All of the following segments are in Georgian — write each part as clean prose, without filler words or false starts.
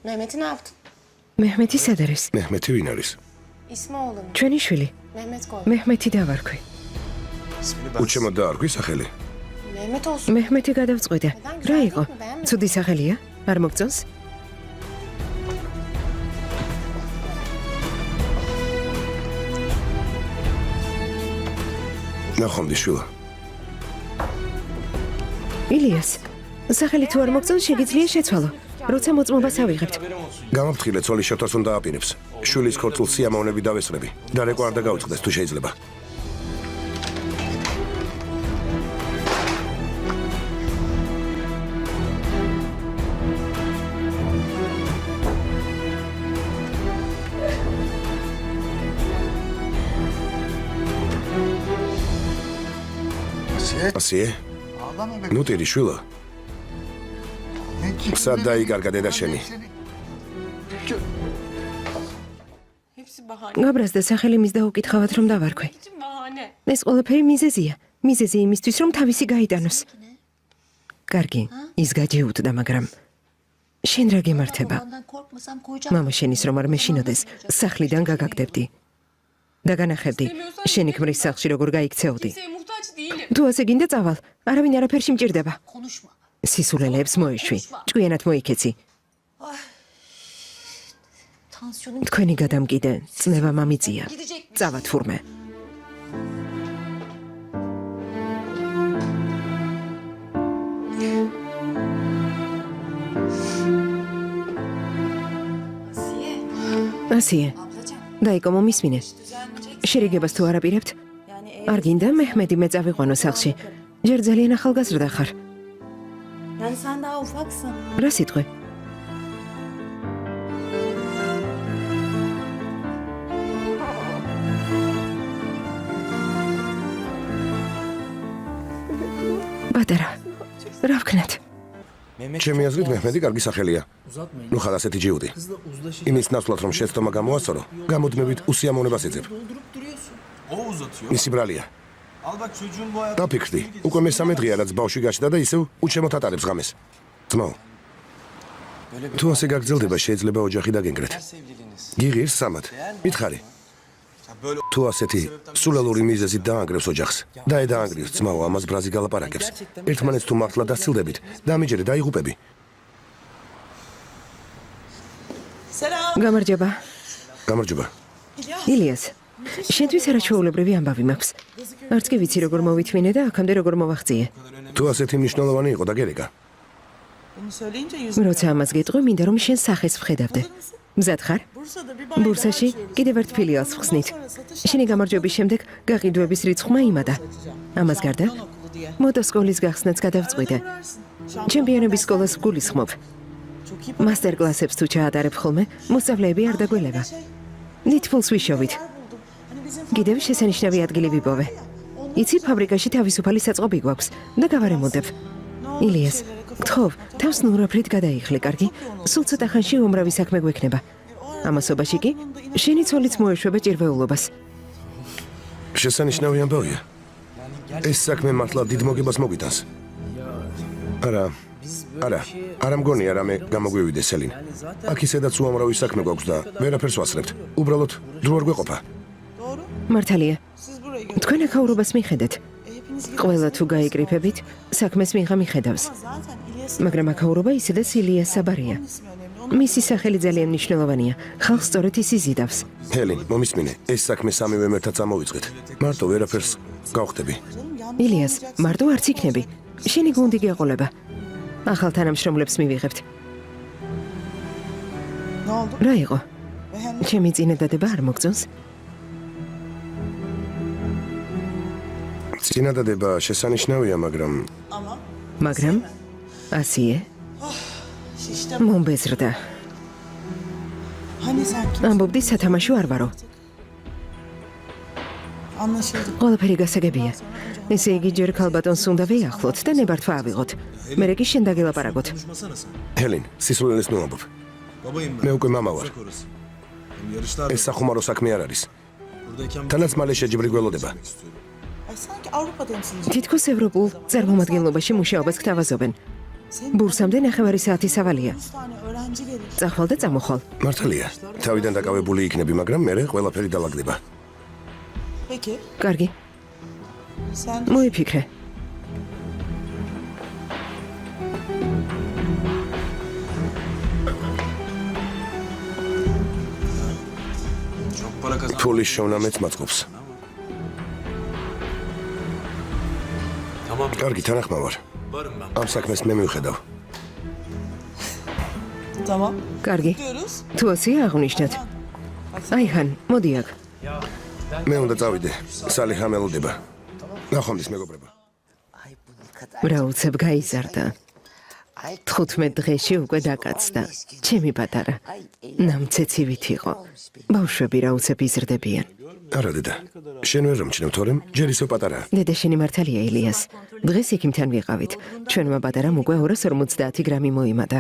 Mehmet'i ne yaptın? Mehmet'i sed არის? Mehmet'i ვინ არის? İsmi oğlunun. ჩვენი შვილი. Mehmet koy. მეჰმეთი დავარქვი. უჩემოდ დაარქვი სახელი. Mehmet olsun. მეჰმეთი გადავწყვიტე. რა იყო? ცუდი სახელია? არ მოგწონს? ნახომდი შვილო. ილიას, სახელი თუ არ მოგწონს, შეგიძლია შეცვალო. როცა მოწმობას ავიღებთ. გამაფრთხილე ცოლის შოთას უნდა აპირებს. შვილის ქორწილს სიამოვნები დავესწრები. დარეკვა არ დაგაუწყდეს თუ შეიძლება. ასიე? ნუ ტირი შვილო. სად დაიკარგა დედა შენი? Hepsi bahane. გაბრაზდა სახელი მის დაუკითხავად რომ დავარქვი. Hepsi bahane. ეს ყველაფერი მიზეზია. მიზეზი იმისთვის რომ თავისი გაიტანოს. კარგი, ის გაჯიუტდა, მაგრამ შენ რა გემართება? მამა შენის რომ არ მეშინოდეს, სახლიდან გაგაგდებდი. დაგანახებდი, შენი ქმრის სახლში როგორ გაიქცეოდი. Kimseye muhtaç değilim. თუ ასე გინდა წავალ, არავინ არაფერში მჭირდება. სისულელეებს მოეშვი, ჭკვიანად მოიქეცი. თქვენი გადამკიდე წნევა მამიწია. წავა თურმე. Asiye. ასიე, Ablacığım. დაიკო მომისმინე. Düzenleyecek. შერიგებას თუ არ აპირებთ? არ გინდა მეჰმედი მეწავიყვანო სახლში. ჯერ ძალიან ახალგაზრდა ხარ. Yani sen daha ufaksın. რა სიტყვი? ბატარა, რა ვქნათ? ჩემი აზრით მეჰმედი კარგი სახელია. ნუ ხარ ასეთი ჯიუტი. იმის ნაცვლად რომ შეცდომა გამოასწორო, გამუდმებით უსიამოვნებას ეძებ. O uzatıyor. მისი ბრალია. Al bak çocuğun bu hayatı. დაფიქრდი. უკვე მესამე დღეა რაც ბავშვი გაჩნდა და ისევ უჩემოთ ატარებს ღამეს. ძმაო, თუ ასე გაგრძელდება, შეიძლება ოჯახი დაგენგრეთ. Sevgiliniz. გიღირს სამად. მითხარი, Ya böyle თუ ასეთი სულელური მიზეზით დაანგრევს ოჯახს, დაედაანგრევს ძმაო, ამას ბრაზი გალაპარაკებს. ერთმანეთს თუ მართლა დასცილდებით, დამიჯერე დაიღუპები. Selam. გამარჯობა. გამარჯობა. ილიას, შენთვის არაჩვეულებრივი ამბავი მაქვს. არც კი ვიცი როგორ მოვითმინე და აქამდე როგორ მოვაღწიე. თუ ასეთი მნიშვნელოვანი იყო და გერეკა. Bunu söyleyince yüz. როცა ამას გეტყვი, მინდა რომ შენ სახეს ვხედავდე. მზად ხარ? Bursa'da bir bayi ბურსაში კიდევ ერთ ფილიალს ვხსნით. შენი გამარჯვების შემდეგ გაყიდვების რიცხვმა იმადა. ამას გარდა, მოტოსკოლის გახსნაც გადავწყვიტე. ჩემპიონების სკოლას გულისხმობ. მასტერ კლასებს თუ ჩაატარებ ხოლმე, მოსწავლეები არ დაგველება. ნითფულს ვიშოვით. კიდევ შესანიშნავი ადგილი ვიპოვე. იცი, ფაბრიკაში თავისუფალი საწყობი გვაქვს და გავარემონტებ. ილიას, გთხოვ, თავს ნურაფრით გადაიხლე, კარგი? სულ ცოტა ხანში უმრავი საქმე გვექნება. ამასობაში კი შენი ცოლიც მოეშვება ჭირვეულობას. შესანიშნავი ამბავია. ეს საქმე მართლა დიდ მოგებას მოგვიტანს. არა მგონია რამე გამოგვივიდეს სელინ. აქ ისედაც უამრავი საქმე გვაქვს და ვერაფერს ვასწრებთ. უბრალოდ დრო არ გვეყოფა. Doğru. მართალია, Siz buraya gelin. თქვენ ახაურობას მიხედეთ. Hepiniz gidin. ყველა თუ გაიკრიფებით, საქმეს მიღა მიხედავს. Zaten İlyas'ın მაგრამ ახაურობა ისედაც ილიას საბარია. ismi önemli. Onu მისი სახელი ძალიან მნიშვნელოვანია. ხალხს სწორედ ის იზიდავს. ჰელინ, მომისმინე, ეს საქმე სამივე ერთად წამოვიწყეთ. მარტო ვერაფერს გავხდები. canım yanlış ილიას, anlayacaksın. მარტო არც იქნები. შენი გუნდი გეყოლება. ახალ თანამშრომლებს მივიღებთ. Ne oldu? რა იყო? Beğendin. ჩემი წინადადება არ მოგწონს? წინადადება შესანიშნავია, მაგრამ Ama მაგრამ ასიე, şişte მომბეზრდა. hani sen kim? ამბობდი სათამაშო არ ვარო. Anlaşıldı. ყველაფერი გასაგებია. ესე იგი ჯერ ქალბატონს უნდა ვეახლოთ და ნებართვა ავიღოთ. მერე კი შენ დაგელაპარაკოთ. konuşmasana sen. ჰელინ, სისულელეს ნუ ამბობ. Babayım მე ben. უკვე მამა ვარ. Uzak orası. Hem yarışlar ეს სახუმარო საქმე არ არის. buradayken თანაც მალე შეჯიბრი გველოდება. istiyorum. Ay sanki Avrupa temsilcisi. თითქოს ევროპულ წარმომადგენლობაში მუშაობას გთავაზობენ. Senin ბურსამდე ნახევარი საათი სავალია. 100 tane öğrenci gelir. წახვალ და წამოხვალ. მართალია. თავიდან დაკავებული იქნები, მაგრამ მე ყველაფერი დაალაგდება. Peki. კარგი, Sen მოიფიქრე. Çok para kazan. ფულის შოვნამეც მაწყობს. Tamam. კარგი, თანახმა ვარ. Varım ben. ამ საქმეს მე მივხედავ. tamam. კარგი. Gidiyoruz. თუ ასე აღნიშნეთ. აი ხან, მოდი აქ. მე უნდა წავიდე. სალი ხამელოდება. ნახვამდის მეგობრებო. რა უცებ გაიზარდა. 15 დღეში უკვე დაკაცდა. ჩემი პატარა. ნამცეცივით იყო. ბავშვები რა უცებ იზრდებიან. არა დედა. შენ ვერ მომჩნევ თორემ ჯერ ისევ პატარაა. დედა შენი მართალია ილიას. დღეს იქიმთან ვიყავით. ჩვენმა პატარამ უკვე 250 გრამი მოიმატა.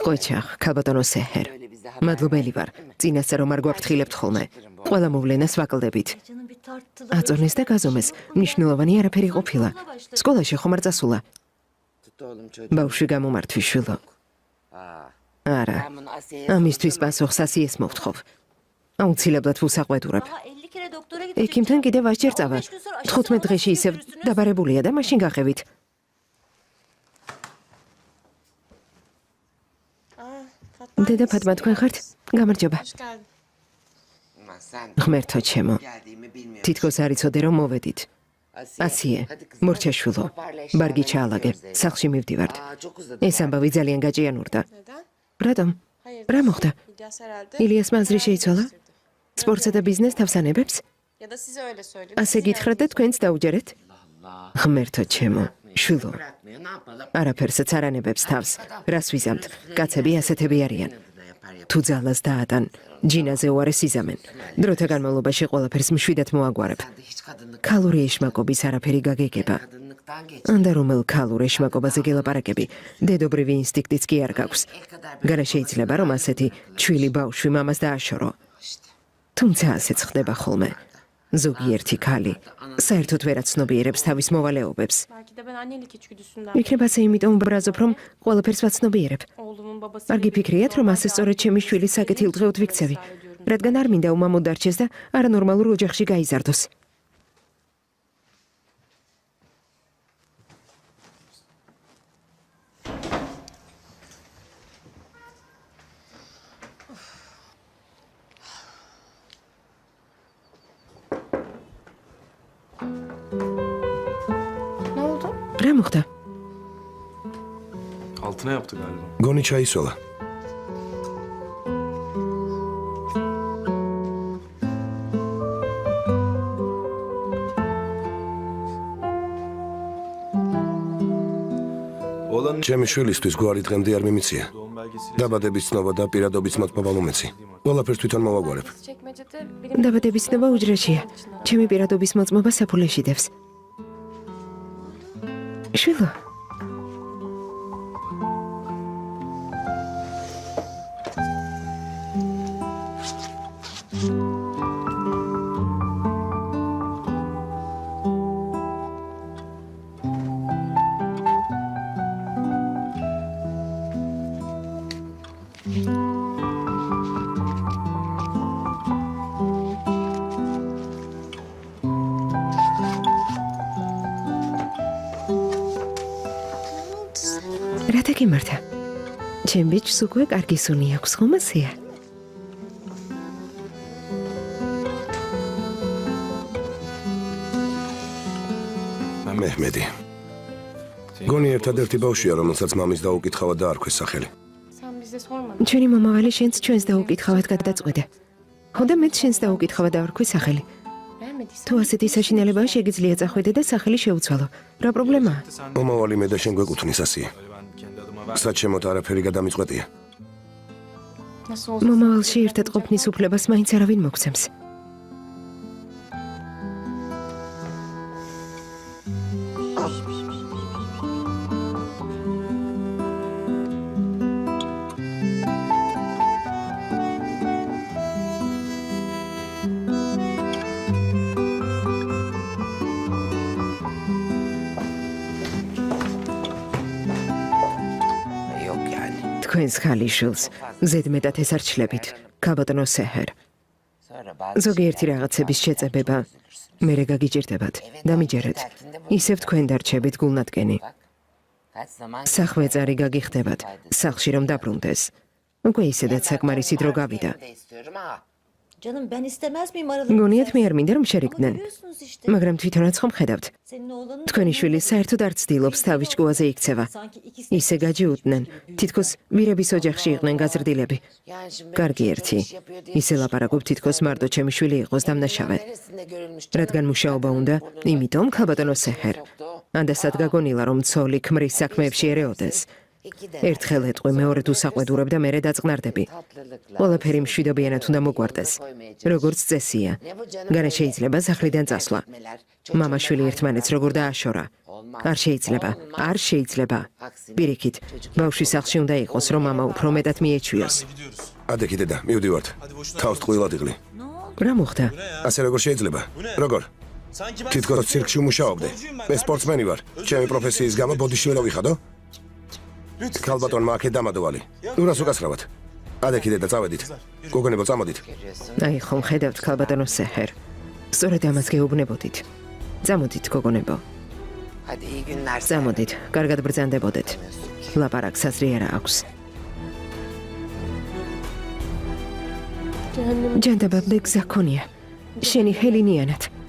ყოჩახ, ქალბატონო სეჰერ. მადლობელი ვარ. წინასწარ რომ არ გვაფრთხილებთ ხოლმე. ყველა მოვლენას ვაკლდებით. აწონეს და გაზომეს. მნიშვნელოვანი არაფერი ყოფილა. სკოლაში ხომ არ წასულა? ბავშვი გამომართვი შვილო. არა. ამისთვის პასუხს ასიეს მოვთხოვ. აუცილებლად ვუსაყვედურებ. ექიმთან კიდევ ასჯერ წავა. 15 დღეში ისევ დაბარებულია და მაშინ გახევით. დედა ფატმა თქვენ ხართ? გამარჯობა. ღმერთო ჩემო. თითქოს არ იცოდე რომ მოვედით. ასიე, მორჩაშვილო. ბარგი ჩაალაგე. სახლში მივდივართ. ეს ამბავი ძალიან გაჭიანურდა. რატომ? რა მოხდა? ილიას მაზრი შეიცვალა? სპორტსა და ბიზნეს თავსანებებს? ასე გითხრათ და თქვენც დაუჯერეთ? ღმერთო ჩემო, შვილო. არაფერსაც არ ანებებს თავს. რას ვიზამთ? კაცები ასეთები არიან. თუ ძალას დაატან, ჯინაზე უარეს იზამენ. დროთა განმავლობაში ყველაფერს მშვიდად მოაგვარებ. ქალური ეშმაკობის არაფერი გაგეგება. ანდა რომელ ქალურ ეშმაკობაზე გელაპარაკები, დედობრივი ინსტინქტიც კი არ გაქვს. გარა შეიძლება რომ ასეთი ჩვილი ბავშვი მამას დააშორო. თუმცა ასეც ხდება ხოლმე. ზოგიერთი ქალი საერთოდ ვერ აცნობიერებს თავის მოვალეობებს. იქნებ ასე იმიტომ ვბრაზობ, რომ ყველაფერს ვაცნობიერებ. არ გიფიქრიათ, რომ ასე სწორედ ჩემი შვილი საკეთილდღეოდ ვიქცევი, რადგან არ მინდა უმამო დარჩეს და არანორმალურ ოჯახში გაიზარდოს. რა მოხდა? Altına yaptı galiba. გონი ჩაისოლა. Oğlanın ჩემი შვილისთვის გვარი დღემდე არ მიმიცია. doğum belgesiyle დაბადების ცნობა და პირადობის მოთმობა მომეცი. ყველაფერს თვითონ მოვაგვარებ. დაბადების ცნობა უჯრაშია. ჩემი პირადობის მოწმობა საფულეში დევს. შვილო. რა დაგემართა? ჩემ ბიჭს უკვე კარგი სუნი აქვს, ხომ ასეა? მეჰმედი. გონი ერთადერთი ბავშვია, რომელსაც მამის დაუკითხავა და არქვეს სახელი. ჩვენი მომავალი შენც ჩვენს დაუკითხავად გადაწყვეტა. ხო და მეც შენს დაუკითხავა და არქვეს სახელი. თუ ასეთი საშინელებაა, შეგიძლია წახვიდე და სახელი შეუცვალო. რა პრობლემაა? მომავალი მე და შენ გვეკუთვნის ასია. ben kendi adıma საჩემოთ არაფერი გადამიწყვეტია. მომავალში ერთად ყოფნის უფლებას მაინც არავინ მოგცემს. თქვენს ხალიშულს ზედმეტად ესარჩლებით, ქალბატონო სეჰერ. ზოგიერთი რაღაცების შეწებება მერე გაგიჭირდებათ და მიჯერეთ. ისევ თქვენ დარჩებით გულნადგენი. სახვეწარი გაგიხდებათ, სახლში რომ დაბრუნდეს. უკვე ისედაც საკმარისი დრო გავიდა. Canım ben istemez miyim aralık? გონიათ მე არ მინდა რომ შერიგდნენ. Görüyorsunuz işte. მაგრამ თვითონაც ხომ ხედავთ? Senin oğlanın თქვენი შვილი საერთოდ არ ცდილობს თავის ჭკუაზე იქცევა. sanki ikisi ისე გაჯიუდნენ, თითქოს ვირების ოჯახში იყვნენ გაზრდილები. კარგი ერთი. ისე ლაპარაკობ თითქოს მარტო ჩემი შვილი იყოს დამნაშავე. რადგან მუშაობა უნდა, იმიტომ ქალბატონო სეჰერ. ანდასად გაგონილა რომ ცოლი ქმრის საქმეებში ერეოდეს. ერთხელ ეტყვი, მეორედ უსაყვედურებ და მერე დაწყნარდები. ყველაფერი მშვიდობიანად უნდა მოგვარდეს. როგორც წესია. გარე შეიძლება სახლიდან წასვლა. მამა-შვილი ერთმანეთს როგორ დააშორა. არ შეიძლება, არ შეიძლება. პირიქით, ბავშვი სახლში უნდა იყოს, რომ მამა უფრო მეტად მიეჩვიოს. ადექი დედა, მივდივართ. თავს ტყუილად იღლი. რა მოხდა? ასე როგორ შეიძლება? როგორ? Sanki ben თითქოს ცირკში ვმუშაობდე. მე სპორტსმენი ვარ. ჩემი პროფესიის გამო ბოდიში ვერ ვიხადო? ქალბატონმა აქეთ დამადოვალი. ნუ რას უკასრავად? ადექი დედა, წავედით. გოგონებო, წამოდით. აი ხომ ხედავთ ქალბატონო სეჰერ. სწორედ ამას გეუბნებოდით. წამოდით გოგონებო. Hadi iyi günler. წამოდით, კარგად ბრძანდებოდეთ. ლაპარაკს აზრი არა აქვს. ჯანდაბაბლე გზა ქონია. შენი ჰელინიანად.